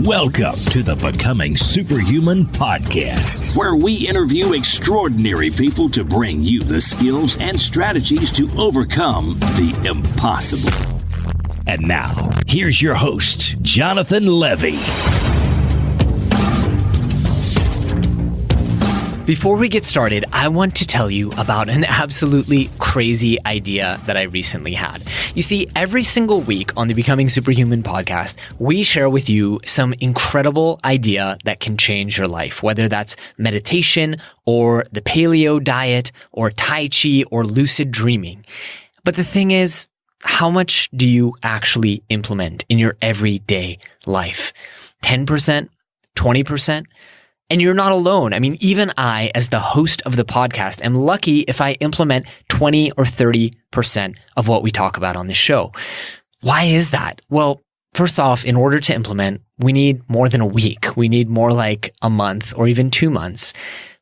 Welcome to the Becoming Superhuman podcast, where we interview extraordinary people to bring you the skills and strategies to overcome the impossible. And now, here's your host, Jonathan Levy. Before we get started, I want to tell you about an absolutely crazy idea that I recently had. You see, every single week on the Becoming Superhuman podcast, we share with you some incredible idea that can change your life, whether that's meditation or the paleo diet or Tai Chi or lucid dreaming. But the thing is, how much do you actually implement in your everyday life? 10%? 20%? And you're not alone. I mean, even I, as the host of the podcast, am lucky if I implement 20 or 30% of what we talk about on the show. Why is that? Well, first off, in order to implement, we need more than a week. We need more like a month or even 2 months.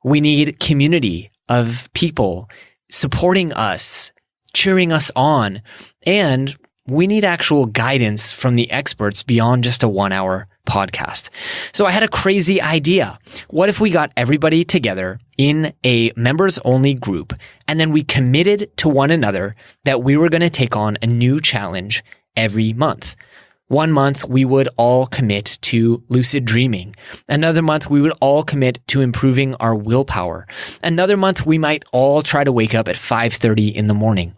We need community of people supporting us, cheering us on, and we need actual guidance from the experts beyond just a 1-hour podcast. So I had a crazy idea. What if we got everybody together in a members only group and then we committed to one another that we were going to take on a new challenge every month? 1 month, we would all commit to lucid dreaming. Another month, we would all commit to improving our willpower. Another month, we might all try to wake up at 5:30 in the morning.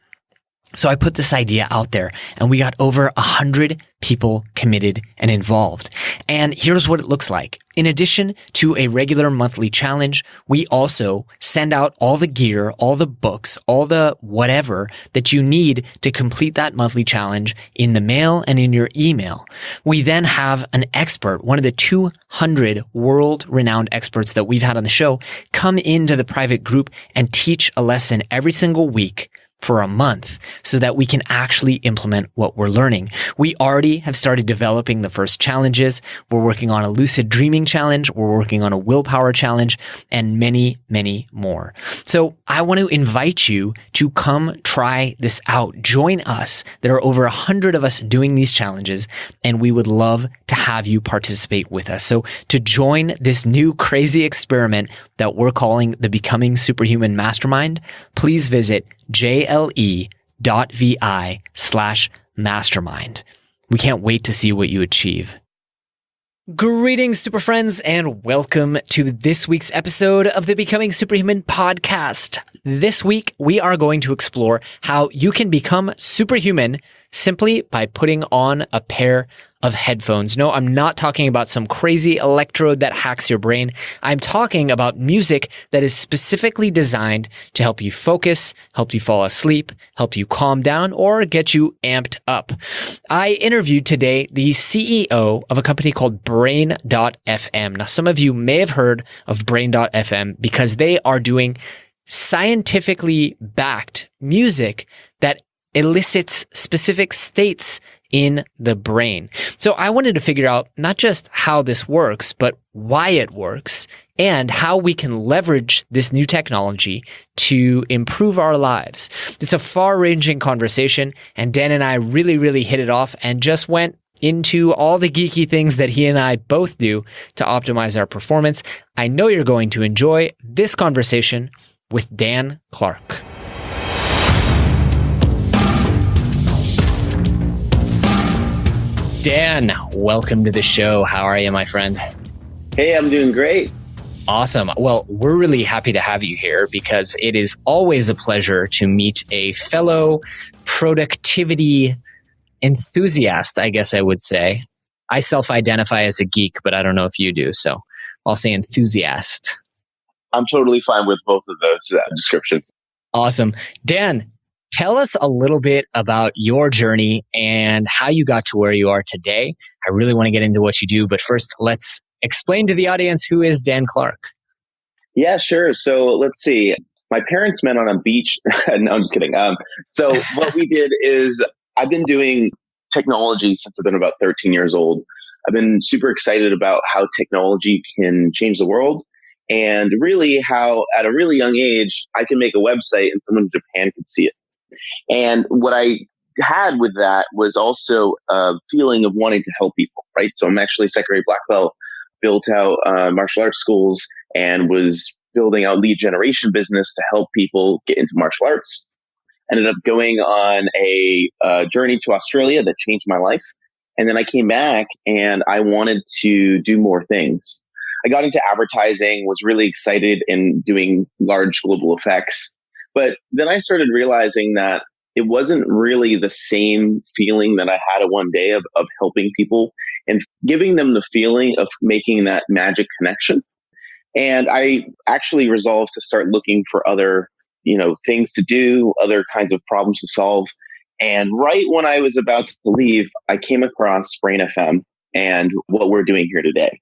So I put this idea out there and we got over 100 people committed and involved. And here's what it looks like. In addition to a regular monthly challenge, we also send out all the gear, all the books, all the whatever that you need to complete that monthly challenge in the mail and in your email. We then have an expert, one of the 200 world-renowned experts that we've had on the show, come into the private group and teach a lesson every single week for a month so that we can actually implement what we're learning. We already have started developing the first challenges. We're working on a lucid dreaming challenge. We're working on a willpower challenge and many, many more. So I want to invite you to come try this out. Join us. There are over 100 of us doing these challenges and we would love to have you participate with us. So to join this new crazy experiment that we're calling the Becoming Superhuman Mastermind, please visit jle.vi/mastermind. We can't wait to see what you achieve. Greetings, super friends, and welcome to this week's episode of the Becoming Superhuman podcast. This week, we are going to explore how you can become superhuman simply by putting on a pair of headphones. No, I'm not talking about some crazy electrode that hacks your brain. I'm talking about music that is specifically designed to help you focus, help you fall asleep, help you calm down, or get you amped up. I interviewed today the CEO of a company called Brain.fm. Now, some of you may have heard of Brain.fm because they are doing scientifically backed music that elicits specific states in the brain. So I wanted to figure out not just how this works, but why it works and how we can leverage this new technology to improve our lives. It's a far-ranging conversation, and Dan and I really hit it off and just went into all the geeky things that he and I both do to optimize our performance. I know you're going to enjoy this conversation with Dan Clark. Dan, welcome to the show. How are you, my friend? Hey, I'm doing great. Awesome. Well, we're really happy to have you here because it is always a pleasure to meet a fellow productivity enthusiast, I guess I would say. I self-identify as a geek, but I don't know if you do, so I'll say enthusiast. I'm totally fine with both of those descriptions. Awesome. Dan, tell us a little bit about your journey and how you got to where you are today. I really want to get into what you do, but first, let's explain to the audience, who is Dan Clark? Yeah, sure. So let's see. My parents met on a beach. No, I'm just kidding. So what we did is I've been doing technology since I've been about 13 years old. I've been super excited about how technology can change the world and really how at a really young age, I can make a website and someone in Japan could see it. And what I had with that was also a feeling of wanting to help people, right? So I'm actually a second-grade black belt, built out martial arts schools, and was building out lead generation business to help people get into martial arts. Ended up going on a journey to Australia that changed my life. And then I came back and I wanted to do more things. I got into advertising, was really excited in doing large global effects. But then I started realizing that it wasn't really the same feeling that I had one day of helping people and giving them the feeling of making that magic connection. And I actually resolved to start looking for other, things to do, other kinds of problems to solve. And right when I was about to leave, I came across Brain FM and what we're doing here today.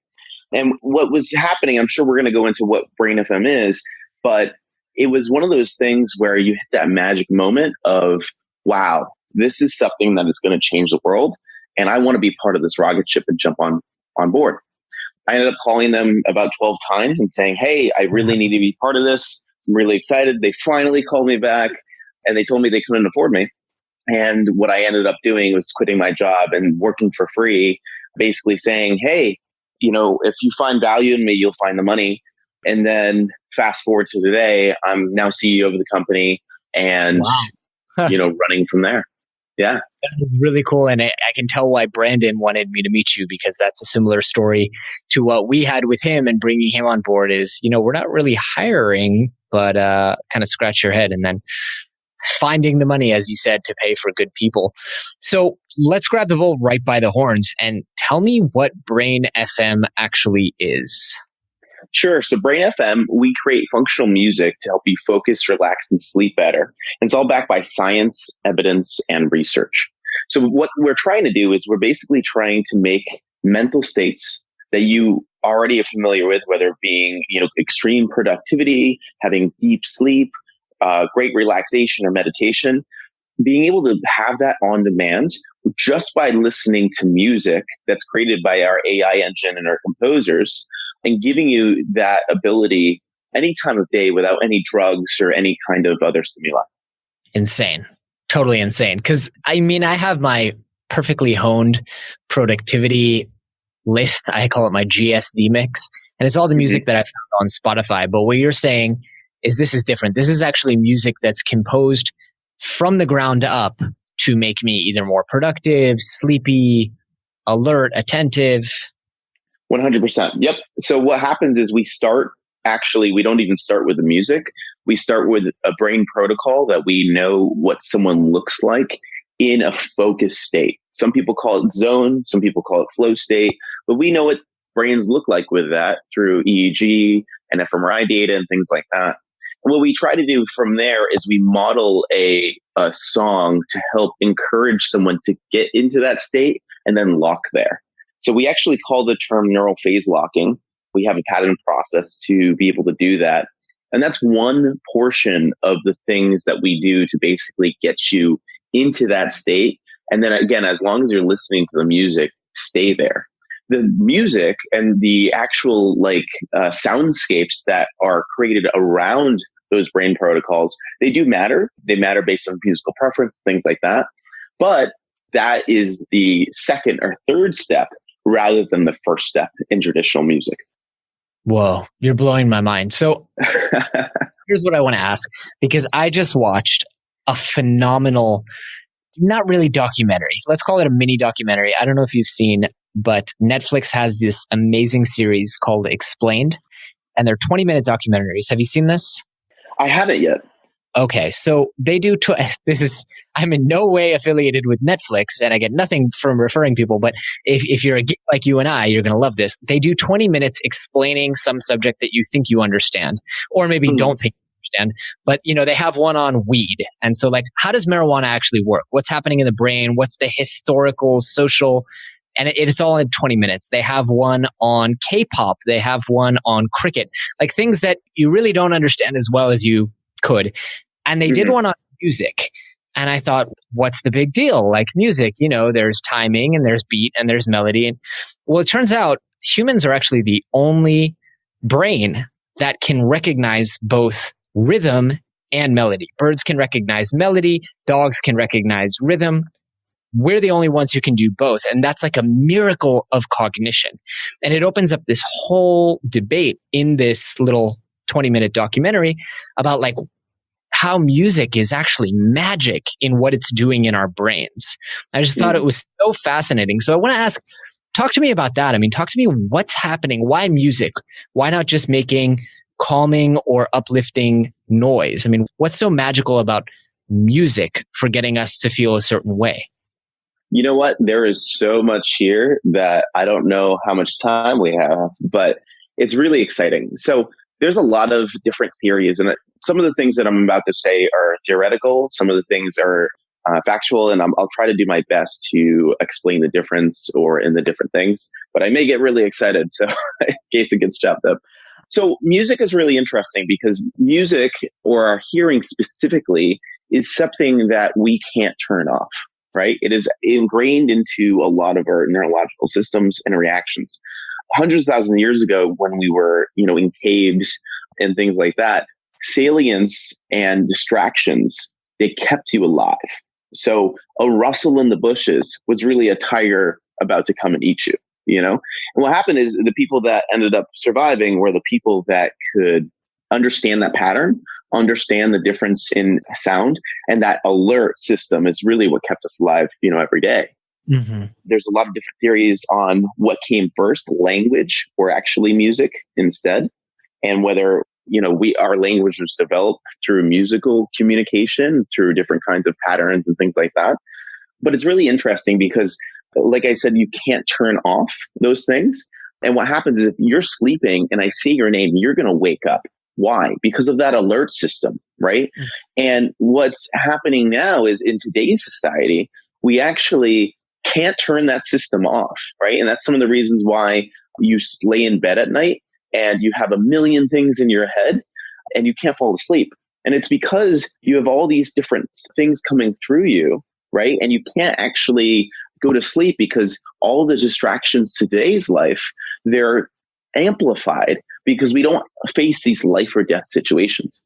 And what was happening, I'm sure we're going to go into what Brain FM is, but it was one of those things where you hit that magic moment of, wow, this is something that is going to change the world. And I want to be part of this rocket ship and jump on board. I ended up calling them about 12 times and saying, hey, I really need to be part of this. I'm really excited. They finally called me back and they told me they couldn't afford me. And what I ended up doing was quitting my job and working for free, basically saying, hey, if you find value in me, you'll find the money. And then fast forward to today, I'm now CEO of the company and, running from there. Yeah. That was really cool. And I can tell why Brandon wanted me to meet you, because that's a similar story to what we had with him, and bringing him on board is, we're not really hiring, but kind of scratch your head and then finding the money, as you said, to pay for good people. So let's grab the bull right by the horns and tell me what Brain FM actually is. Sure. So Brain FM, we create functional music to help you focus, relax, and sleep better. And it's all backed by science, evidence, and research. So what we're trying to do is we're basically trying to make mental states that you already are familiar with, whether it being, extreme productivity, having deep sleep, great relaxation or meditation, being able to have that on demand just by listening to music that's created by our AI engine and our composers, and giving you that ability any time of day without any drugs or any kind of other stimuli. Insane. Totally insane. Because I have my perfectly honed productivity list. I call it my GSD mix. And it's all the music that I found on Spotify. But what you're saying is this is different. This is actually music that's composed from the ground up to make me either more productive, sleepy, alert, attentive. 100%. Yep. So what happens is we don't even start with the music. We start with a brain protocol that we know what someone looks like in a focused state. Some people call it zone. Some people call it flow state, but we know what brains look like with that through EEG and fMRI data and things like that. And what we try to do from there is we model a song to help encourage someone to get into that state and then lock there. So we actually call the term neural phase locking. We have a patent process to be able to do that. And that's one portion of the things that we do to basically get you into that state. And then again, as long as you're listening to the music, stay there. The music and the actual soundscapes that are created around those brain protocols, they do matter. They matter based on musical preference, things like that. But that is the second or third step rather than the first step in traditional music. Whoa, you're blowing my mind. So here's what I want to ask, because I just watched a phenomenal, not really documentary. Let's call it a mini documentary. I don't know if you've seen, but Netflix has this amazing series called Explained, and they're 20-minute documentaries. Have you seen this? I haven't yet. Okay, so they do. I'm in no way affiliated with Netflix, and I get nothing from referring people. But if you're a geek like you and I, you're going to love this. They do 20 minutes explaining some subject that you think you understand, or maybe don't think you understand. But they have one on weed, and so how does marijuana actually work? What's happening in the brain? What's the historical, social? And it's all in 20 minutes. They have one on K-pop. They have one on cricket, things that you really don't understand as well as you could. And they did one on music. And I thought, what's the big deal? Music, there's timing and there's beat and there's melody. And well, it turns out humans are actually the only brain that can recognize both rhythm and melody. Birds can recognize melody. Dogs can recognize rhythm. we're the only ones who can do both. And that's like a miracle of cognition. And it opens up this whole debate in this little 20-minute documentary about like how music is actually magic in what it's doing in our brains. I just thought it was so fascinating. So I want to ask, talk to me about that. I mean, talk to me what's happening. Why music? Why not just making calming or uplifting noise? I mean, what's so magical about music for getting us to feel a certain way? You know what? There is so much here that I don't know how much time we have, but it's really exciting. So there's a lot of different theories, and some of the things that I'm about to say are theoretical. Some of the things are factual, and I'll try to do my best to explain the difference or in the different things, but I may get really excited. So in case it gets chopped up. So music is really interesting because music, or our hearing specifically, is something that we can't turn off. Right? It is ingrained into a lot of our neurological systems and reactions. Hundreds of thousands of years ago, when we were, in caves and things like that, salience and distractions, they kept you alive. So a rustle in the bushes was really a tiger about to come and eat you, And what happened is the people that ended up surviving were the people that could understand that pattern, understand the difference in sound, and that alert system is really what kept us alive, every day. Mm-hmm. There's a lot of different theories on what came first, language or actually music instead, and whether, our language was developed through musical communication, through different kinds of patterns and things like that. But it's really interesting because, like I said, you can't turn off those things. And what happens is if you're sleeping and I say your name, you're going to wake up. Why? Because of that alert system, right? Mm. And what's happening now is in today's society, we actually can't turn that system off, right? And that's some of the reasons why you lay in bed at night and you have a million things in your head and you can't fall asleep. And it's because you have all these different things coming through you, right? And you can't actually go to sleep because all the distractions to today's life, they're amplified because we don't face these life or death situations.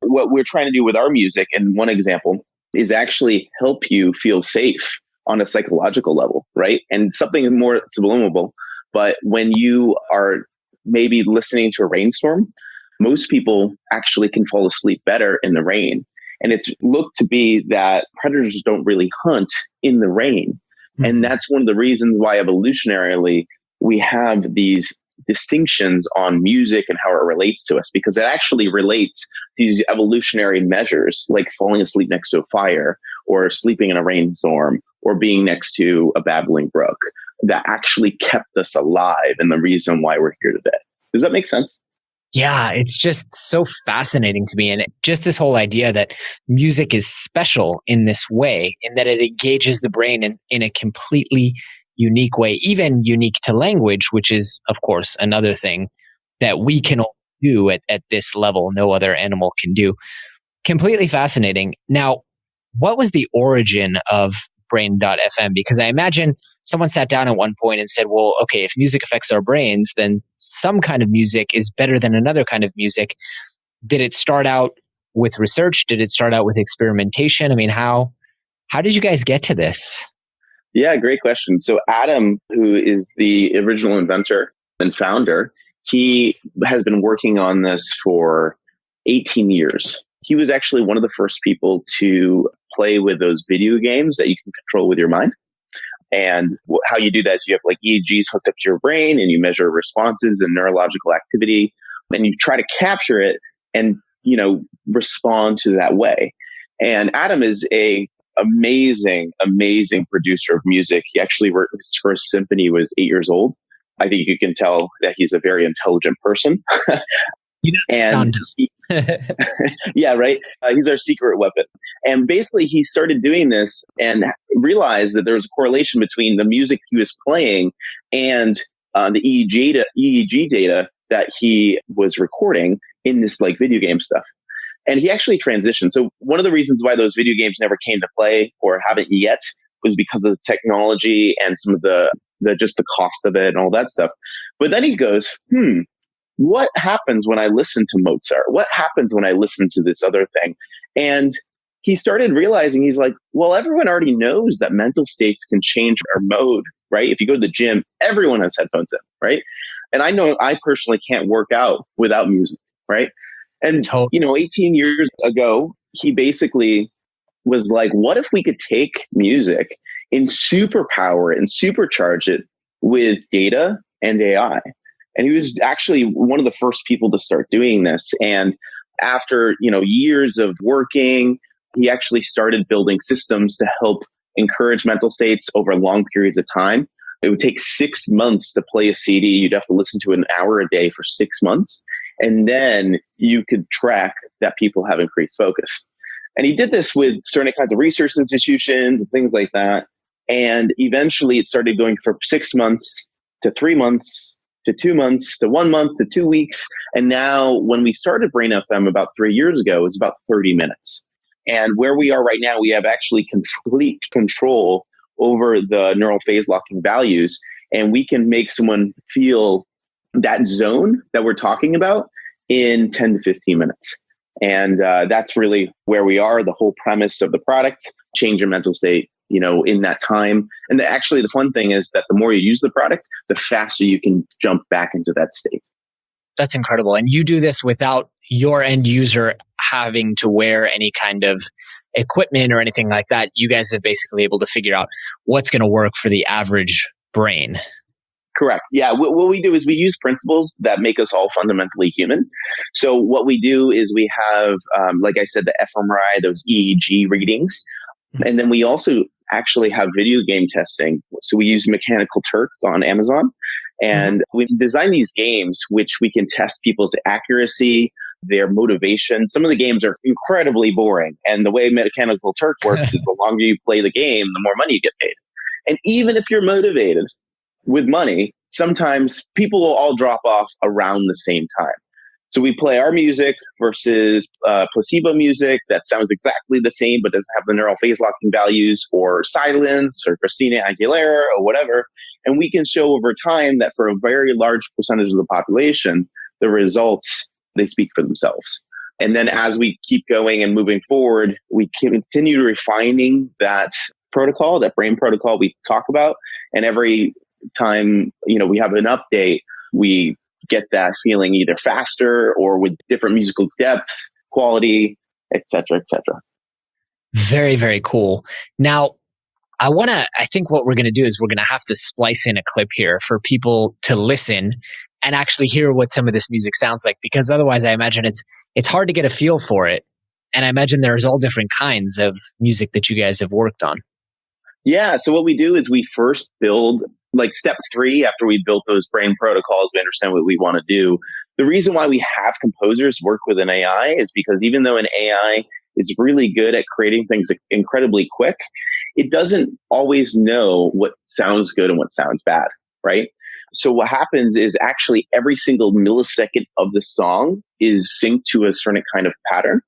What we're trying to do with our music, and one example, is actually help you feel safe on a psychological level, right? And something more subliminal. But when you are maybe listening to a rainstorm, most people actually can fall asleep better in the rain. And it's looked to be that predators don't really hunt in the rain. Mm-hmm. And that's one of the reasons why evolutionarily we have these distinctions on music and how it relates to us, because it actually relates to these evolutionary measures like falling asleep next to a fire or sleeping in a rainstorm or being next to a babbling brook that actually kept us alive and the reason why we're here today. Does that make sense? Yeah, it's just so fascinating to me. And just this whole idea that music is special in this way, in that it engages the brain in a completely unique way, even unique to language, which is, of course, another thing that we can all do at this level. No other animal can do. Completely fascinating. Now, what was the origin of Brain.fm? Because I imagine someone sat down at one point and said, well, okay, if music affects our brains, then some kind of music is better than another kind of music. Did it start out with research? Did it start out with experimentation? I mean, how did you guys get to this? Yeah, great question. So Adam, who is the original inventor and founder, he has been working on this for 18 years. He was actually one of the first people to play with those video games that you can control with your mind. And how you do that is you have like EEGs hooked up to your brain and you measure responses and neurological activity, and you try to capture it and, respond to that way. And Adam is a amazing producer of music. He actually wrote his first symphony was 8 years old. I think you can tell that he's a very intelligent person. And yeah, right. He's our secret weapon. And basically he started doing this and realized that there was a correlation between the music he was playing and the EEG data that he was recording in this like video game stuff. And he actually transitioned. So one of the reasons why those video games never came to play or haven't yet was because of the technology and some of the just the cost of it and all that stuff. But then he goes, what happens when I listen to Mozart? What happens when I listen to this other thing? And he started realizing, he's like, well, everyone already knows that mental states can change our mode, right? If you go to the gym, everyone has headphones in, right? And I know I personally can't work out without music, right? And, 18 years ago, he basically was like, what if we could take music and superpower it and supercharge it with data and AI? And he was actually one of the first people to start doing this. And after, years of working, he actually started building systems to help encourage mental states over long periods of time. It would take 6 months to play a CD. You'd have to listen to an hour a day for 6 months. And then you could track that people have increased focus. And he did this with certain kinds of research institutions and things like that. And eventually it started going from 6 months to 3 months to 2 months to 1 month to 2 weeks. And now when we started Brain FM about 3 years ago, it was about 30 minutes. And where we are right now, we have actually complete control over the neural phase locking values. And we can make someone feel that zone that we're talking about in 10 to 15 minutes. And that's really where we are. The whole premise of the product, change your mental state, in that time. And actually, the fun thing is that the more you use the product, the faster you can jump back into that state. That's incredible. And you do this without your end user having to wear any kind of equipment or anything like that. You guys are basically able to figure out what's going to work for the average brain. Correct. Yeah. What we do is we use principles that make us all fundamentally human. So what we do is we have, like I said, the fMRI, those EEG readings. And then we also actually have video game testing. So we use Mechanical Turk on Amazon. And we design these games which we can test people's accuracy, their motivation. Some of the games are incredibly boring. And the way Mechanical Turk works is the longer you play the game, the more money you get paid. And even if you're motivated with money, sometimes people will all drop off around the same time. So we play our music versus placebo music that sounds exactly the same, but doesn't have the neural phase locking values, or Silence or Christina Aguilera or whatever. And we can show over time that for a very large percentage of the population, the results, they speak for themselves. And then as we keep going and moving forward, we continue refining that protocol, that brain protocol we talk about. And every time, we have an update, we get that feeling either faster or with different musical depth, quality, et cetera, et cetera. Very, very cool. Now, I think what we're going to do is we're going to have to splice in a clip here for people to listen and actually hear what some of this music sounds like, because otherwise I imagine it's hard to get a feel for it. And I imagine there's all different kinds of music that you guys have worked on. Yeah. So what we do is we first build, like step 3, after we built those brain protocols, we understand what we want to do. The reason why we have composers work with an AI is because even though an AI is really good at creating things incredibly quick, it doesn't always know what sounds good and what sounds bad, right? So what happens is actually every single millisecond of the song is synced to a certain kind of pattern.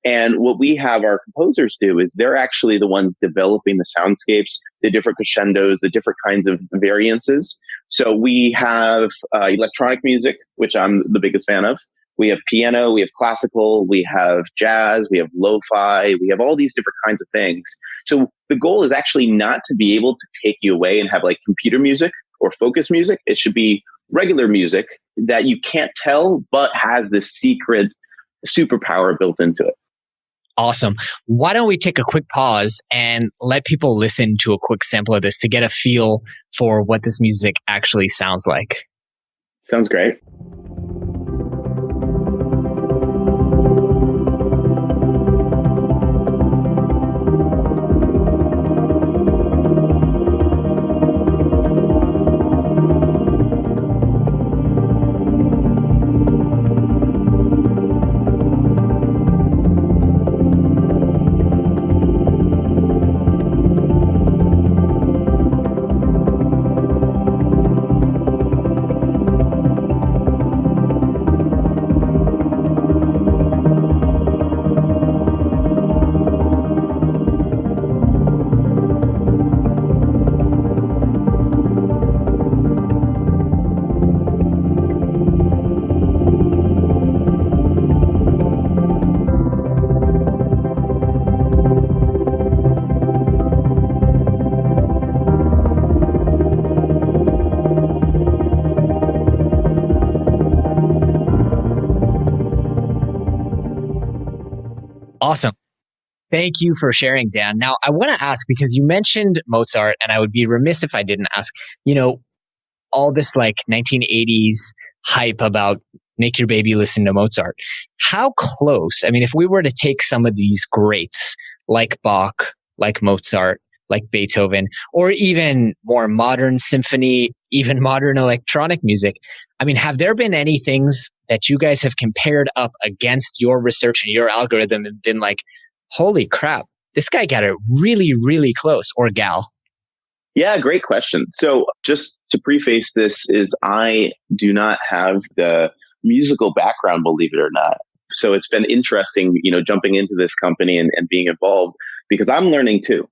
And what we have our composers do is they're actually the ones developing the soundscapes, the different crescendos, the different kinds of variances. So we have electronic music, which I'm the biggest fan of. We have piano, we have classical, we have jazz, we have lo-fi, we have all these different kinds of things. So the goal is actually not to be able to take you away and have like computer music or focus music. It should be regular music that you can't tell, but has this secret superpower built into it. Awesome. Why don't we take a quick pause and let people listen to a quick sample of this to get a feel for what this music actually sounds like? Sounds great. Awesome. Thank you for sharing, Dan. Now, I want to ask, because you mentioned Mozart, and I would be remiss if I didn't ask, all this like 1980s hype about make your baby listen to Mozart. How close? I mean, if we were to take some of these greats like Bach, like Mozart, like Beethoven, or even more modern symphony, even modern electronic music, I mean, have there been any things that you guys have compared up against your research and your algorithm and been like, holy crap, this guy got it really, really close, or gal? Yeah, great question. So just to preface this is I do not have the musical background, believe it or not. So it's been interesting, jumping into this company and being involved because I'm learning too.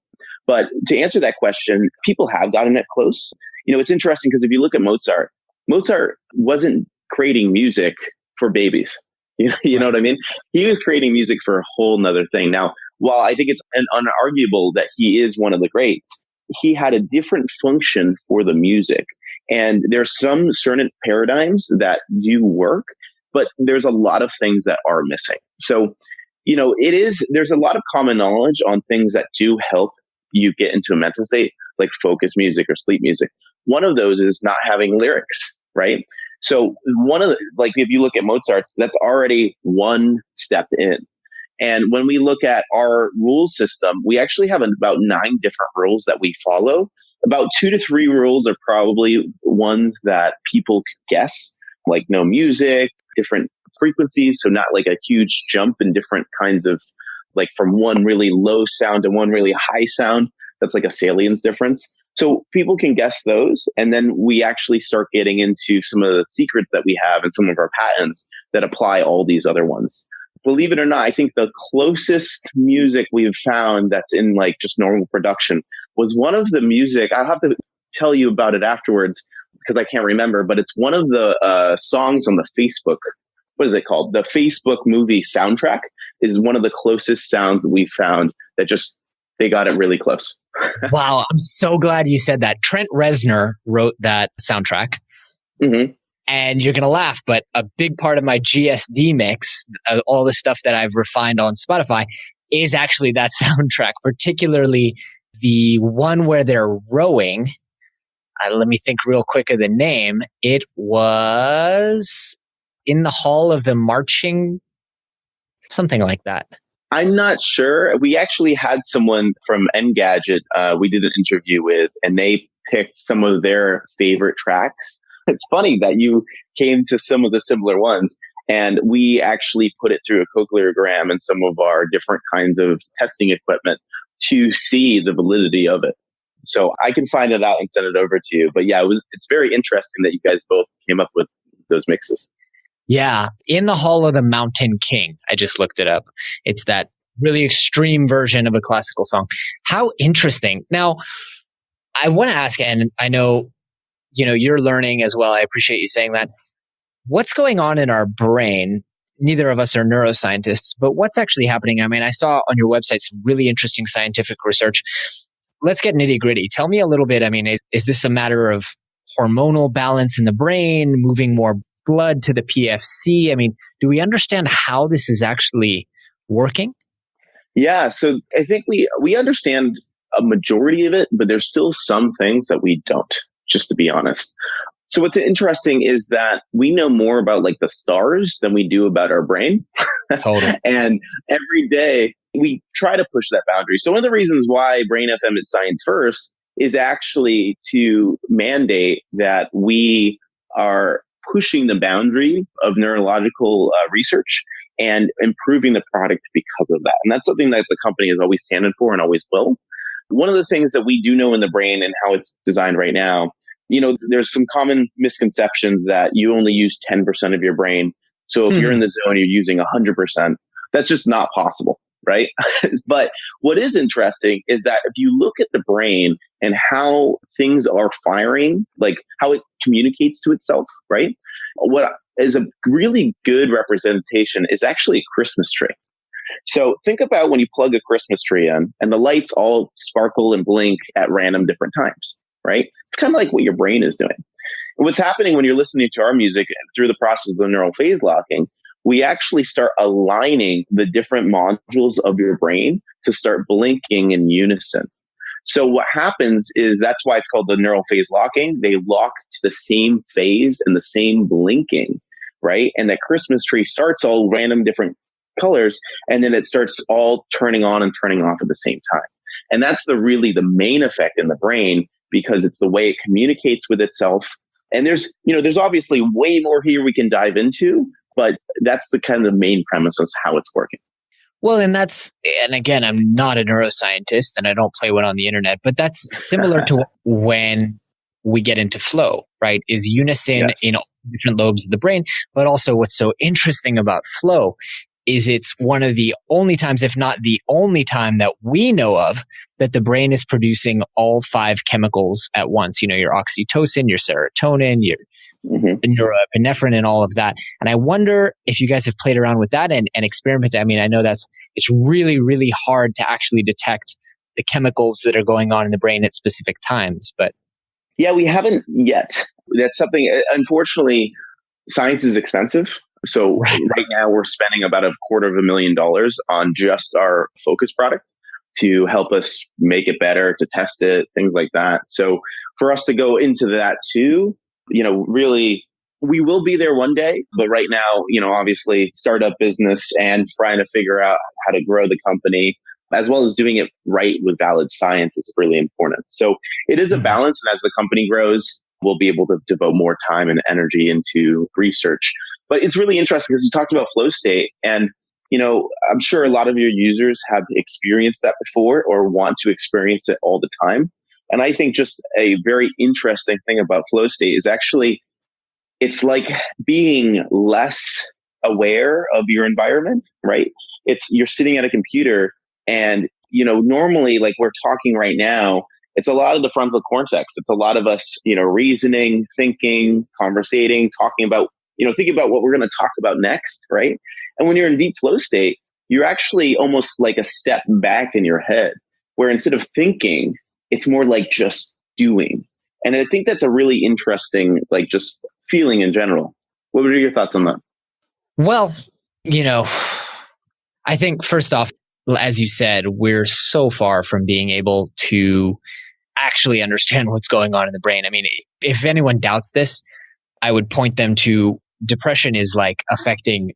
But to answer that question, people have gotten it close. It's interesting because if you look at Mozart wasn't creating music for babies. You know what I mean? He was creating music for a whole nother thing. Now, while I think it's unarguable that he is one of the greats, he had a different function for the music. And there's some certain paradigms that do work, but there's a lot of things that are missing. So, there's a lot of common knowledge on things that do help you get into a mental state, like focus music or sleep music. One of those is not having lyrics, right? So if you look at Mozart's, that's already one step in. And when we look at our rule system, we actually have about 9 different rules that we follow. About 2 to 3 rules are probably ones that people could guess, like no music, different frequencies. So not like a huge jump in different kinds of, like from one really low sound to one really high sound. That's like a salience difference. So people can guess those. And then we actually start getting into some of the secrets that we have and some of our patents that apply all these other ones. Believe it or not, I think the closest music we've found that's in like just normal production was one of the music. I'll have to tell you about it afterwards because I can't remember, but it's one of the songs on the Facebook. What is it called? The Facebook movie soundtrack is one of the closest sounds that we've found that they got it really close. Wow. I'm so glad you said that. Trent Reznor wrote that soundtrack. Mm-hmm. And you're going to laugh, but a big part of my GSD mix, all the stuff that I've refined on Spotify, is actually that soundtrack, particularly the one where they're rowing. Let me think real quick of the name. It was In the Hall of the Marching, something like that. I'm not sure. We actually had someone from Engadget we did an interview with, and they picked some of their favorite tracks. It's funny that you came to some of the similar ones, and we actually put it through a cochlearogram and some of our different kinds of testing equipment to see the validity of it. So I can find it out and send it over to you. But yeah, it's very interesting that you guys both came up with those mixes. Yeah. In the Hall of the Mountain King. I just looked it up. It's that really extreme version of a classical song. How interesting. Now, I want to ask, and I know, you're learning as well. I appreciate you saying that. What's going on in our brain? Neither of us are neuroscientists, but what's actually happening? I mean, I saw on your website some really interesting scientific research. Let's get nitty gritty. Tell me a little bit. I mean, is this a matter of hormonal balance in the brain, moving more blood to the PFC? I mean, do we understand how this is actually working? Yeah, so I think we understand a majority of it, but there's still some things that we don't, just to be honest. So what's interesting is that we know more about like the stars than we do about our brain. Totally. And every day we try to push that boundary. So one of the reasons why Brain FM is Science First is actually to mandate that we are pushing the boundary of neurological research and improving the product because of that. And that's something that the company has always standed for and always will. One of the things that we do know in the brain and how it's designed right now, there's some common misconceptions that you only use 10% of your brain. So if you're in the zone, you're using 100%. That's just not possible, right? But what is interesting is that if you look at the brain and how things are firing, like how it communicates to itself, right? What is a really good representation is actually a Christmas tree. So think about when you plug a Christmas tree in and the lights all sparkle and blink at random different times, right? It's kind of like what your brain is doing. And what's happening when you're listening to our music through the process of the neural phase locking, we actually start aligning the different modules of your brain to start blinking in unison. So what happens is that's why it's called the neural phase locking. They lock to the same phase and the same blinking, right? And that Christmas tree starts all random different colors, and then it starts all turning on and turning off at the same time. And that's really the main effect in the brain, because it's the way it communicates with itself. And there's obviously way more here we can dive into, but that's the kind of the main premise of how it's working. Well, and again, I'm not a neuroscientist and I don't play one on the internet, but that's similar to when we get into flow, right? Is unison in all different lobes of the brain. But also what's so interesting about flow is it's one of the only times, if not the only time, that we know of that the brain is producing all 5 chemicals at once. Your oxytocin, your serotonin, your norepinephrine, and all of that. And I wonder if you guys have played around with that and experimented. I mean, I know it's really, really hard to actually detect the chemicals that are going on in the brain at specific times. But yeah, we haven't yet. That's something, unfortunately, science is expensive. So right now we're spending about $250,000 on just our focus product to help us make it better, to test it, things like that. So for us to go into that too, really, we will be there one day. But right now, obviously startup business and trying to figure out how to grow the company, as well as doing it right with valid science, is really important. So it is a balance. And as the company grows, we'll be able to devote more time and energy into research. But it's really interesting because you talked about flow state, and I'm sure a lot of your users have experienced that before or want to experience it all the time. And I think just a very interesting thing about flow state is actually it's like being less aware of your environment, right? You're sitting at a computer and, normally, like we're talking right now, it's a lot of the frontal cortex. It's a lot of us, reasoning, thinking, conversating, talking about, thinking about what we're going to talk about next, right? And when you're in deep flow state, you're actually almost like a step back in your head, where instead of thinking, it's more like just doing. And I think that's a really interesting, like just feeling in general. What are your thoughts on that? Well, I think first off, as you said, we're so far from being able to actually understand what's going on in the brain. I mean, if anyone doubts this, I would point them to depression is like affecting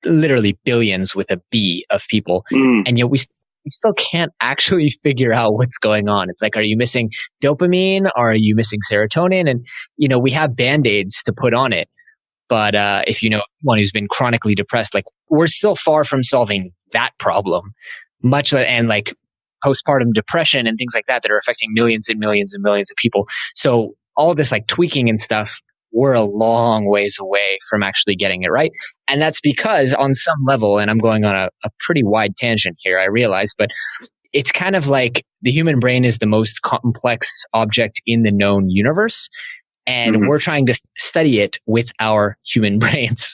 literally billions with a B of people. And yet we still can't actually figure out what's going on. It's like, are you missing dopamine? Or are you missing serotonin? And, we have Band-Aids to put on it. But if you know anyone who's been chronically depressed, like we're still far from solving that problem, and like postpartum depression and things like that are affecting millions and millions and millions of people. So all this like tweaking and stuff, we're a long ways away from actually getting it right. And that's because on some level, and I'm going on a pretty wide tangent here, I realize, but it's kind of like the human brain is the most complex object in the known universe. And we're trying to study it with our human brains.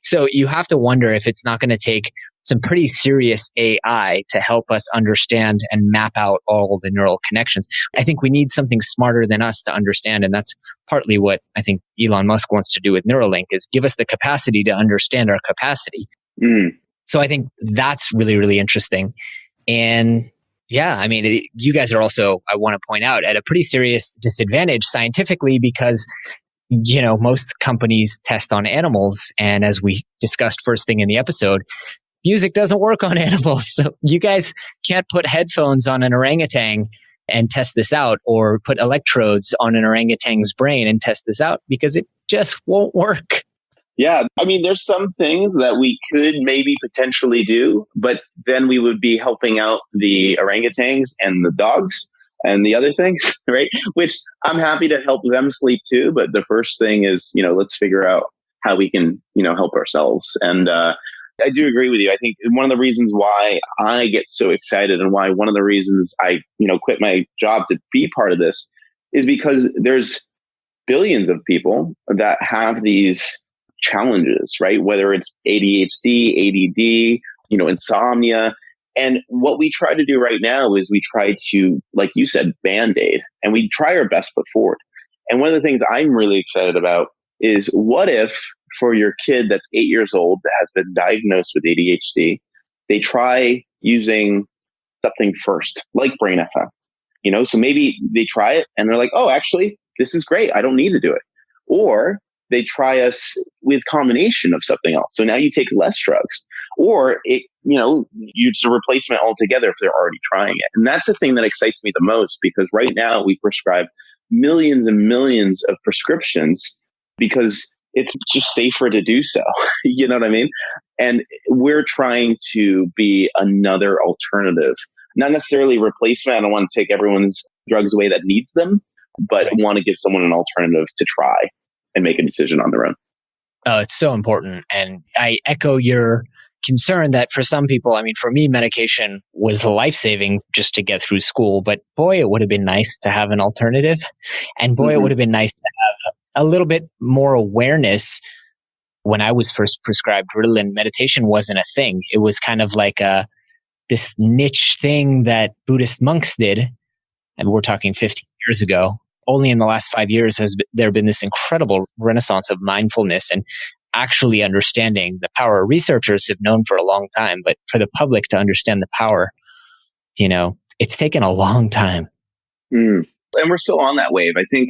So you have to wonder if it's not going to take some pretty serious AI to help us understand and map out all the neural connections. I think we need something smarter than us to understand. And that's partly what I think Elon Musk wants to do with Neuralink, is give us the capacity to understand our capacity. So I think that's really, really interesting. And yeah, I mean, you guys are also, I want to point out, at a pretty serious disadvantage scientifically because, most companies test on animals. And as we discussed first thing in the episode, music doesn't work on animals. So you guys can't put headphones on an orangutan and test this out, or put electrodes on an orangutan's brain and test this out, because it just won't work. Yeah. I mean, there's some things that we could maybe potentially do, but then we would be helping out the orangutans and the dogs and the other things, right? Which I'm happy to help them sleep too. But the first thing is, let's figure out how we can, help ourselves. And I do agree with you. I think one of the reasons why I get so excited and why one of the reasons I, quit my job to be part of this is because there's billions of people that have these challenges, right? Whether it's ADHD, ADD, insomnia. And what we try to do right now is we try to, like you said, Band-Aid, and we try our best foot forward. And one of the things I'm really excited about is what if for your kid that's 8 years old that has been diagnosed with ADHD, they try using something first, like Brain FM. So maybe they try it and they're like, oh, actually, this is great. I don't need to do it. Or they try us with combination of something else. So now you take less drugs, or it's a replacement altogether if they're already trying it. And that's the thing that excites me the most, because right now we prescribe millions and millions of prescriptions because it's just safer to do so. You know what I mean? And we're trying to be another alternative, not necessarily replacement. I don't want to take everyone's drugs away that needs them, but I want to give someone an alternative to try and make a decision on their own. Oh, it's so important. And I echo your concern that for some people, for me, medication was life-saving just to get through school. But boy, it would have been nice to have an alternative. And boy, it would have been nice to have a little bit more awareness. When I was first prescribed Ritalin, meditation wasn't a thing. It was kind of like this niche thing that Buddhist monks did. And we're talking 15 years ago. Only in the last 5 years has there been this incredible renaissance of mindfulness and actually understanding the power. Researchers have known for a long time, but for the public to understand the power, it's taken a long time. And we're still on that wave. I think,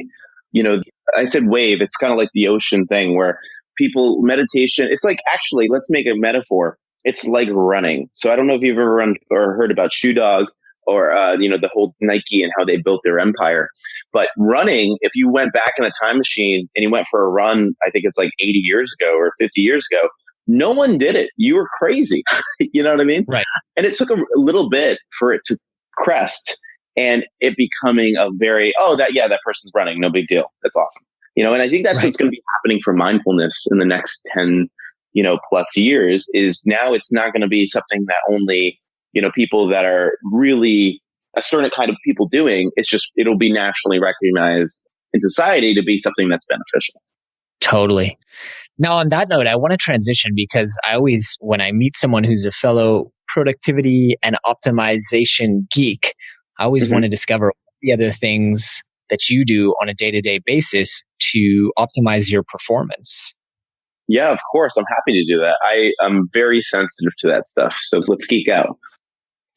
I said wave, it's kind of like the ocean thing where meditation, it's like, actually, let's make a metaphor. It's like running. So I don't know if you've ever run or heard about Shoe Dog, or, the whole Nike and how they built their empire. But running, if you went back in a time machine and you went for a run, I think it's like 80 years ago or 50 years ago, no one did it. You were crazy. You know what I mean? Right. And it took a little bit for it to crest and it becoming a very, that person's running. No big deal. That's awesome. And I think that's what's going to be happening for mindfulness in the next 10, plus years, is now it's not going to be something that only people that are really a certain kind of people doing. It'll be nationally recognized in society to be something that's beneficial. Totally. Now, on that note, I want to transition because when I meet someone who's a fellow productivity and optimization geek, I always want to discover the other things that you do on a day-to-day basis to optimize your performance. Yeah, of course. I'm happy to do that. I'm very sensitive to that stuff. So let's geek out.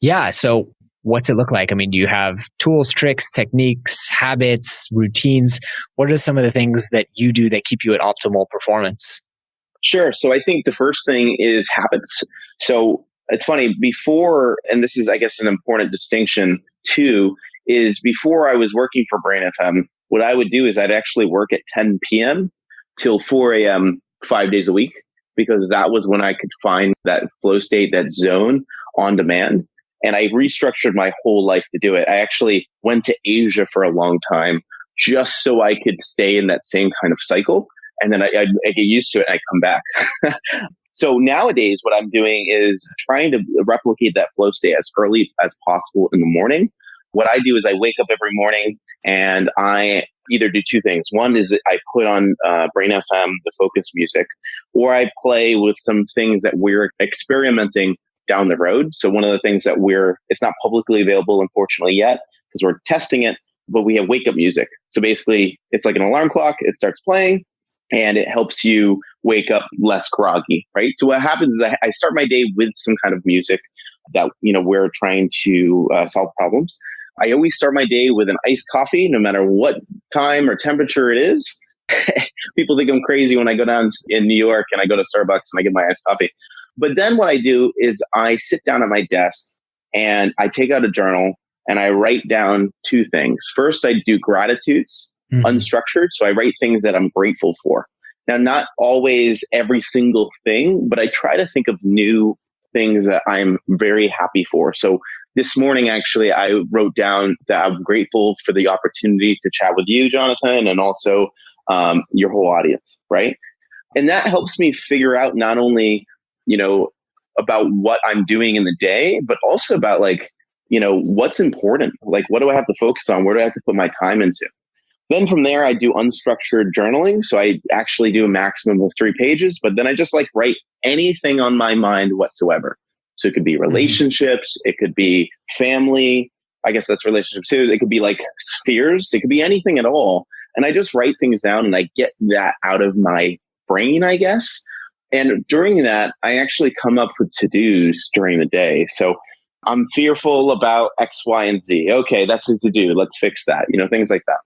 Yeah. So what's it look like? Do you have tools, tricks, techniques, habits, routines? What are some of the things that you do that keep you at optimal performance? Sure. So I think the first thing is habits. So it's funny, before, and this is, I guess, an important distinction too, is before I was working for Brain FM, what I would do is I'd actually work at 10 p.m. till 4 a.m. 5 days a week, because that was when I could find that flow state, that zone on demand. And I restructured my whole life to do it. I actually went to Asia for a long time just so I could stay in that same kind of cycle. And then I get used to it and I come back. So nowadays, what I'm doing is trying to replicate that flow state as early as possible in the morning. What I do is I wake up every morning and I either do two things. One is I put on Brain FM, the focus music, or I play with some things that we're experimenting down the road. So one of the things that it's not publicly available, unfortunately, yet, because we're testing it, but we have wake up music. So basically, it's like an alarm clock. It starts playing and it helps you wake up less groggy, right? So what happens is I start my day with some kind of music that, we're trying to solve problems. I always start my day with an iced coffee, no matter what time or temperature it is. People think I'm crazy when I go down in New York and I go to Starbucks and I get my iced coffee. But then what I do is I sit down at my desk and I take out a journal and I write down two things. First, I do gratitudes, unstructured. So I write things that I'm grateful for. Now, not always every single thing, but I try to think of new things that I'm very happy for. So this morning, actually, I wrote down that I'm grateful for the opportunity to chat with you, Jonathan, and also your whole audience, right? And that helps me figure out not only, about what I'm doing in the day, but also about what's important. Like, what do I have to focus on? Where do I have to put my time into? Then from there, I do unstructured journaling. So I actually do a maximum of 3 pages, but then I just write anything on my mind whatsoever. So it could be relationships. It could be family. I guess that's relationships too. It could be spheres. It could be anything at all. And I just write things down and I get that out of my brain, I guess. And during that, I actually come up with to-dos during the day. So I'm fearful about X, Y, and Z. Okay, that's a to-do. Let's fix that. Things like that.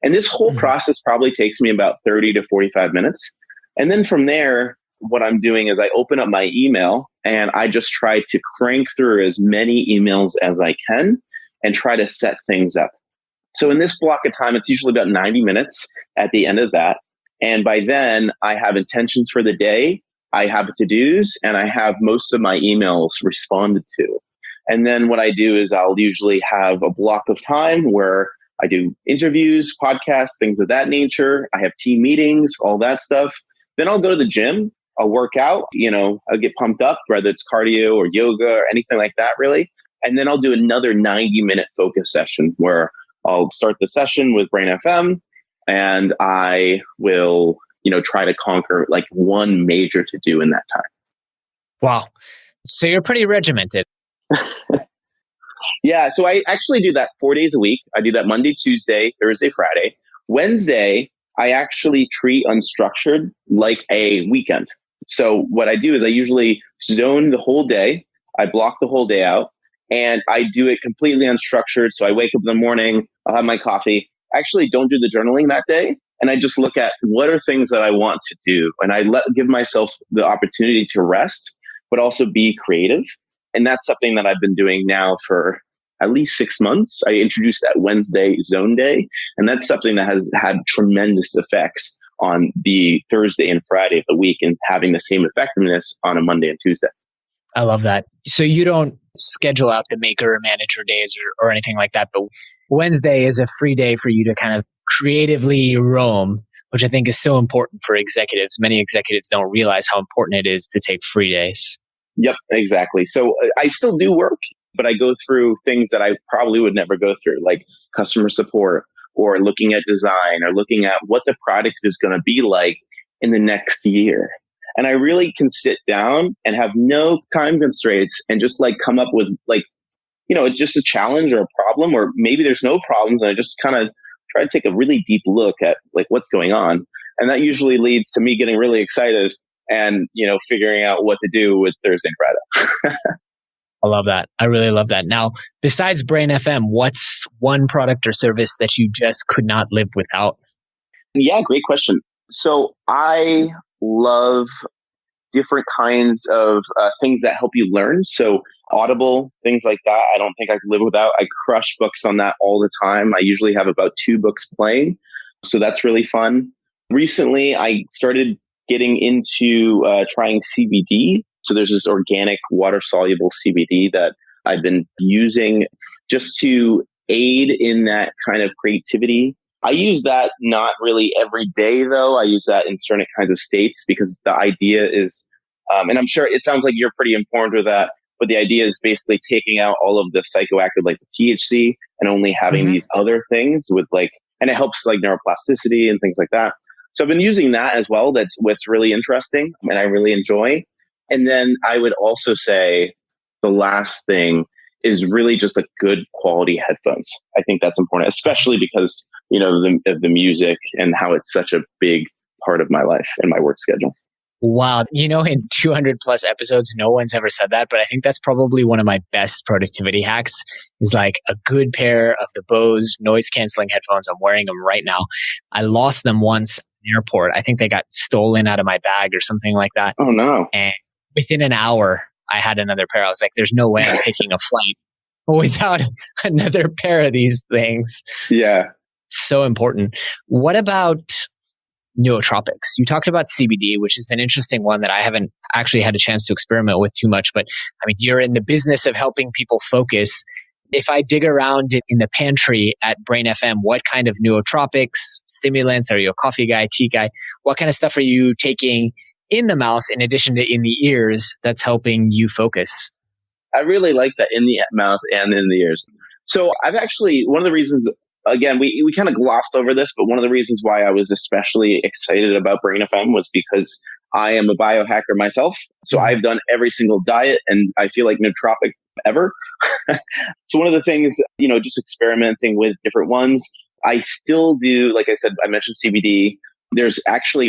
And this whole process probably takes me about 30 to 45 minutes. And then from there, what I'm doing is I open up my email and I just try to crank through as many emails as I can and try to set things up. So in this block of time, it's usually about 90 minutes at the end of that. And by then, I have intentions for the day, I have to-dos, and I have most of my emails responded to. And then what I do is I'll usually have a block of time where I do interviews, podcasts, things of that nature. I have team meetings, all that stuff. Then I'll go to the gym. I'll work out, I'll get pumped up, whether it's cardio or yoga or anything like that, really. And then I'll do another 90-minute focus session where I'll start the session with Brain FM and I will, try to conquer like one major to do in that time. Wow. So you're pretty regimented. Yeah. So I actually do that 4 days a week. I do that Monday, Tuesday, Thursday, Friday. Wednesday, I actually treat unstructured like a weekend. So what I do is I usually zone the whole day. I block the whole day out and I do it completely unstructured. So I wake up in the morning, I'll have my coffee. I actually don't do the journaling that day. And I just look at what are things that I want to do. And I give myself the opportunity to rest, but also be creative. And that's something that I've been doing now for at least 6 months. I introduced that Wednesday zone day. And that's something that has had tremendous effects on the Thursday and Friday of the week and having the same effectiveness on a Monday and Tuesday. I love that. So you don't schedule out the maker or manager days or anything like that, but Wednesday is a free day for you to kind of creatively roam, which I think is so important for executives. Many executives don't realize how important it is to take free days. Yep, exactly. So I still do work, but I go through things that I probably would never go through, like customer support or looking at design or looking at what the product is going to be like in the next year. And I really can sit down and have no time constraints and just like come up with like, just a challenge or a problem, or maybe there's no problems. And I just kind of try to take a really deep look at like what's going on. And that usually leads to me getting really excited and, figuring out what to do with Thursday and Friday. I love that. I really love that. Now, besides Brain FM, what's one product or service that you just could not live without? Yeah, great question. So I love different kinds of things that help you learn. So Audible, things like that, I don't think I could live without. I crush books on that all the time. I usually have about 2 books playing. So that's really fun. Recently, I started getting into trying CBD. So there's this organic water-soluble CBD that I've been using just to aid in that kind of creativity. I use that not really every day, though. I use that in certain kinds of states because the idea is, and I'm sure it sounds like you're pretty informed with that, but the idea is basically taking out all of the psychoactive, like the THC, and only having these other things with like, and it helps like neuroplasticity and things like that. So I've been using that as well. That's what's really interesting and I really enjoy. And then I would also say the last thing is really just a good quality headphones. I think that's important, especially because, the music and how it's such a big part of my life and my work schedule. Wow. In 200 plus episodes, no one's ever said that, but I think that's probably one of my best productivity hacks is like a good pair of the Bose noise canceling headphones. I'm wearing them right now. I lost them once at the airport. I think they got stolen out of my bag or something like that. Oh no. And within an hour, I had another pair. I was like, there's no way I'm taking a flight without another pair of these things. Yeah. So important. What about nootropics? You talked about CBD, which is an interesting one that I haven't actually had a chance to experiment with too much, but I mean, you're in the business of helping people focus. If I dig around in the pantry at Brain FM, what kind of nootropics, stimulants, are you a coffee guy, tea guy? What kind of stuff are you taking in the mouth in addition to in the ears that's helping you focus? I really like that in the mouth and in the ears. So I've actually, one of the reasons, again, we kind of glossed over this, but one of the reasons why I was especially excited about Brain FM was because I am a biohacker myself. So I've done every single diet and I feel like nootropic ever. So one of the things, just experimenting with different ones. I still do, like I said, I mentioned CBD. There's actually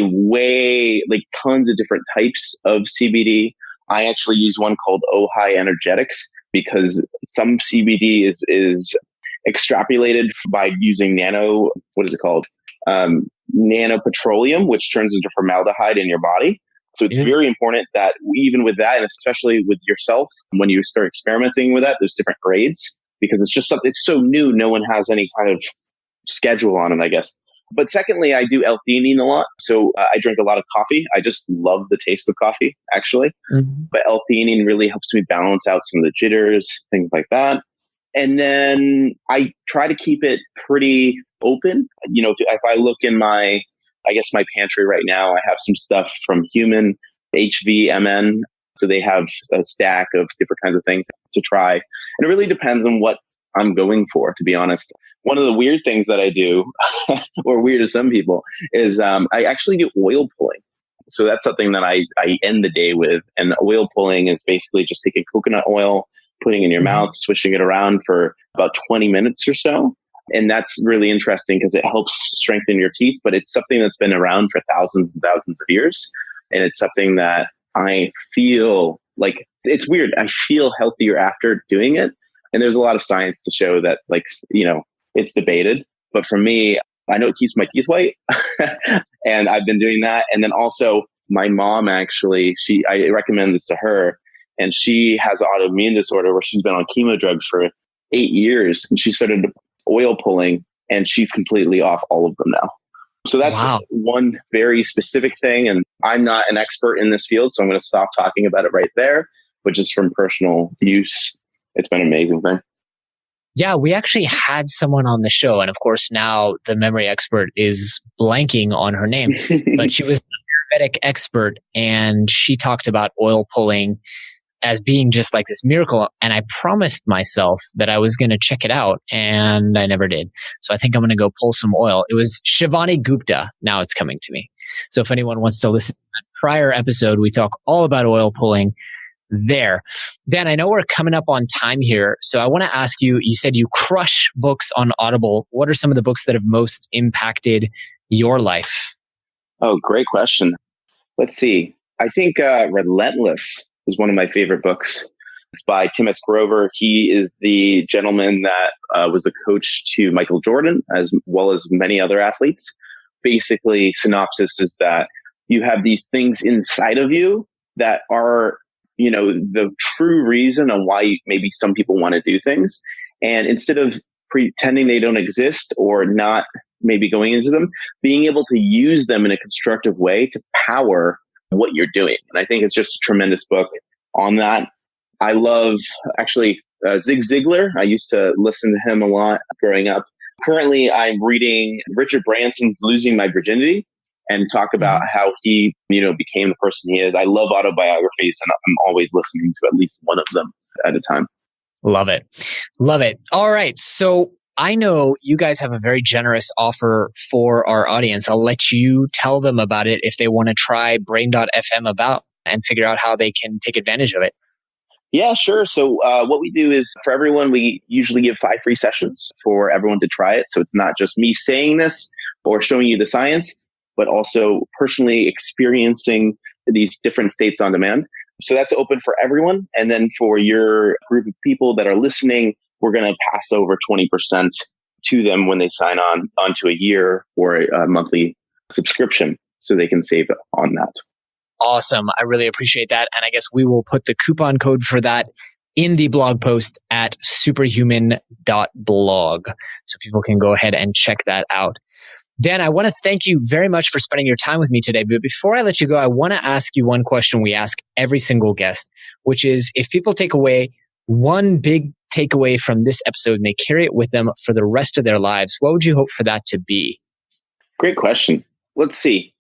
tons of different types of CBD. I actually use one called Ojai Energetics because some CBD is extrapolated by using nanopetroleum, which turns into formaldehyde in your body. So it's very important that even with that, and especially with yourself, when you start experimenting with that, there's different grades because it's just something, it's so new. No one has any kind of schedule on it, I guess. But secondly, I do L-theanine a lot. So I drink a lot of coffee. I just love the taste of coffee, actually. Mm-hmm. But L-theanine really helps me balance out some of the jitters, things like that. And then I try to keep it pretty open. If I look in my pantry right now, I have some stuff from Human, HVMN. So they have a stack of different kinds of things to try. And it really depends on what I'm going for, to be honest. One of the weird things that I do, or weird to some people, is I actually do oil pulling. So that's something that I end the day with. And oil pulling is basically just taking coconut oil, putting it in your mouth, swishing it around for about 20 minutes or so. And that's really interesting because it helps strengthen your teeth, but it's something that's been around for thousands and thousands of years. And it's something that I feel like, it's weird. I feel healthier after doing it. And there's a lot of science to show that, it's debated. But for me, I know it keeps my teeth white and I've been doing that. And then also my mom, actually, I recommend this to her, and she has autoimmune disorder where she's been on chemo drugs for 8 years, and she started oil pulling and she's completely off all of them now. So that's one very specific thing. And I'm not an expert in this field, so I'm going to stop talking about it right there, but just from personal use, it's been an amazing thing. Yeah, we actually had someone on the show, and of course now the memory expert is blanking on her name, but she was an Ayurvedic expert, and she talked about oil pulling as being just like this miracle. And I promised myself that I was going to check it out, and I never did. So I think I'm going to go pull some oil. It was Shivani Gupta. Now it's coming to me. So if anyone wants to listen to that prior episode, we talk all about oil pulling there. Dan, I know we're coming up on time here. So I want to ask you, you said you crush books on Audible. What are some of the books that have most impacted your life? Oh, great question. Let's see. I think Relentless is one of my favorite books. It's by Tim S. Grover. He is the gentleman that was the coach to Michael Jordan, as well as many other athletes. Basically, synopsis is that you have these things inside of you that are, the true reason on why maybe some people want to do things. And instead of pretending they don't exist or not maybe going into them, being able to use them in a constructive way to power what you're doing. And I think it's just a tremendous book on that. I love Zig Ziglar. I used to listen to him a lot growing up. Currently, I'm reading Richard Branson's Losing My Virginity and talk about how he, became the person he is. I love autobiographies, and I'm always listening to at least one of them at a time. Love it. Love it. All right. So I know you guys have a very generous offer for our audience. I'll let you tell them about it if they want to try brain.fm about and figure out how they can take advantage of it. Yeah, sure. So what we do is for everyone, we usually give 5 free sessions for everyone to try it. So it's not just me saying this or showing you the science, but also personally experiencing these different states on demand. So that's open for everyone. And then for your group of people that are listening, we're going to pass over 20% to them when they sign on onto a year or a monthly subscription so they can save on that. Awesome. I really appreciate that. And I guess we will put the coupon code for that in the blog post at superhuman.blog. So people can go ahead and check that out. Dan, I want to thank you very much for spending your time with me today. But before I let you go, I want to ask you one question we ask every single guest, which is if people take away one big takeaway from this episode and they carry it with them for the rest of their lives, what would you hope for that to be? Great question. Let's see.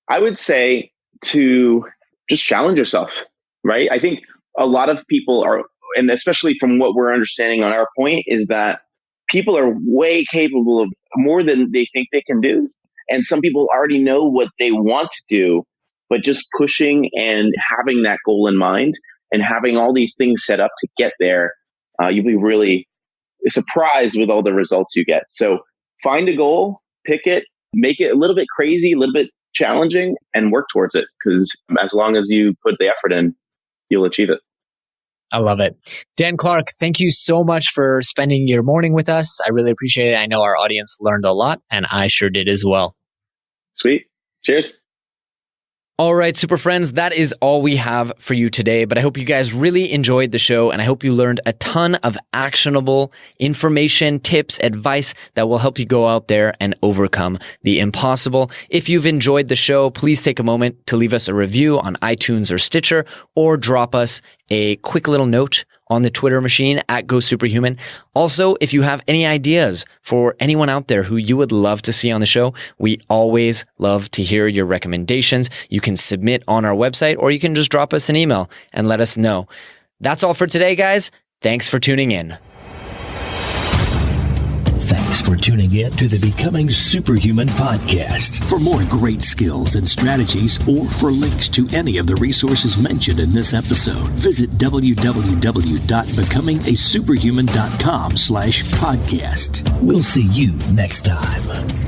I would say to just challenge yourself, right? I think a lot of people are, and especially from what we're understanding on our point, is that people are way capable of more than they think they can do. And some people already know what they want to do, but just pushing and having that goal in mind and having all these things set up to get there, you'll be really surprised with all the results you get. So find a goal, pick it, make it a little bit crazy, a little bit challenging, and work towards it. Because as long as you put the effort in, you'll achieve it. I love it. Dan Clark, thank you so much for spending your morning with us. I really appreciate it. I know our audience learned a lot, and I sure did as well. Sweet. Cheers. All right, Super Friends, that is all we have for you today. But I hope you guys really enjoyed the show, and I hope you learned a ton of actionable information, tips, advice that will help you go out there and overcome the impossible. If you've enjoyed the show, please take a moment to leave us a review on iTunes or Stitcher, or drop us a quick little note on the Twitter machine at GoSuperHuman. Also, if you have any ideas for anyone out there who you would love to see on the show, we always love to hear your recommendations. You can submit on our website, or you can just drop us an email and let us know. That's all for today, guys. Thanks for tuning in. Thanks for tuning in to the Becoming Superhuman podcast. For more great skills and strategies, or for links to any of the resources mentioned in this episode, visit www.becomingasuperhuman.com/podcast. We'll see you next time.